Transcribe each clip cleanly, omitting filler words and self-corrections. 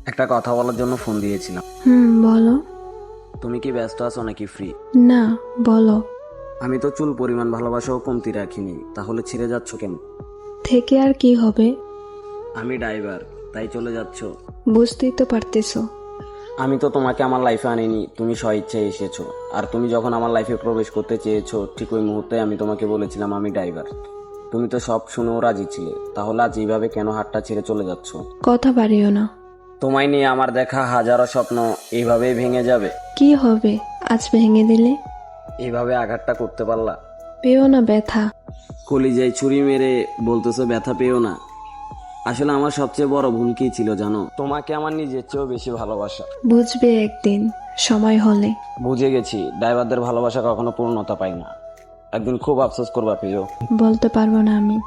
একটা কথা বলার জন্য ফোন দিয়েছিলাম। বলো। তুমি কি ব্যস্ত আছো নাকি ফ্রি? না, বলো। আমি তো চুল পরিমাণ ভালোবাসাও কমতি রাখিনি, তাহলে ছেড়ে যাচ্ছ কেন? থেকে আর কি হবে? আমি ড্রাইভার, তাই চলে যাচ্ছ? বুঝতেই তো পারতেছো। আমি তো তোমাকে আমার লাইফে আনিনি, তুমি স্বইচ্ছায় এসেছো। আর তুমি যখন আমার লাইফে প্রবেশ করতে চেয়েছো, ঠিক ওই মুহূর্তে আমি তোমাকে বলেছিলাম আমি ড্রাইভার। তুমি তো সব শুনেও রাজি ছিলে, তাহলে আজ এইভাবে কেন হাতটা ছেড়ে চলে যাচ্ছ? কথা বাড়িও না। তোমায় নিয়ে আমার দেখা হাজারো স্বপ্ন এইভাবেই ভেঙে যাবে? কি হবে আজ ভেঙে দিলে? এইভাবে আঘাতটা করতে পারলা? পেও না ব্যথা? কলিজায় ছুরি মেরে বলতেছো ব্যথা পেও না? আসলে আমার সবচেয়ে বড় ভুল কি ছিল জানো? তোমাকে আমার নিজের চেয়েও বেশি ভালোবাসা। বুঝবে একদিন, সময় হলে। বুঝে গেছি, ড্রাইভারদের ভালোবাসা কখনো পূর্ণতা পায় না। একদিন খুব আফসোস করবা প্রিয়। বলতে পারবো না আমি।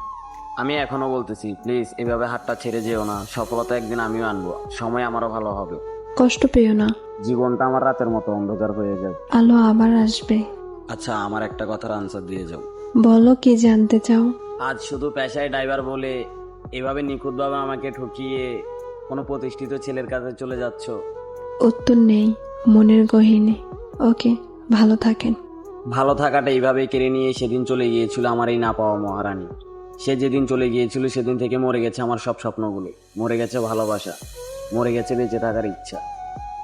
আমি এখনো বলতেছি, প্লিজ এভাবে হাতটা ছেড়ে যেও না। সফলতা একদিন আমিও আনবো, সময় আমারও ভালো হবে। কষ্ট পেও না। জীবনটা আমার রাতের মতো অন্ধকার হয়ে যাবে। আলো আবার আসবে। আচ্ছা, আমার একটা কথার আনসার দিয়ে যাও। বলো কি জানতে চাও? আজ শুধু পেশায় ড্রাইভার বলে এভাবে নিখুঁতভাবে আমাকে ঠকিয়ে কোনো প্রতিষ্ঠিত ছেলের কাছে চলে যাচ্ছ? উত্তর নেই মনের গহীনে। ওকে, ভালো থাকেন। ভালো থাকাটা এইভাবে কেড়ে নিয়ে সেদিন চলে গিয়েছিল আমার এই না পাওয়া মহারানী। সে যেদিন চলে গিয়েছিল সেদিন থেকে মরে গেছে আমার সব স্বপ্নগুলো, মরে গেছে ভালোবাসা, মরে গেছে বেঁচে থাকার ইচ্ছা।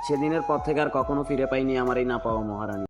সেদিনের পর থেকে আর কখনো ফিরে পাইনি আমার এই না পাওয়া মহারানী।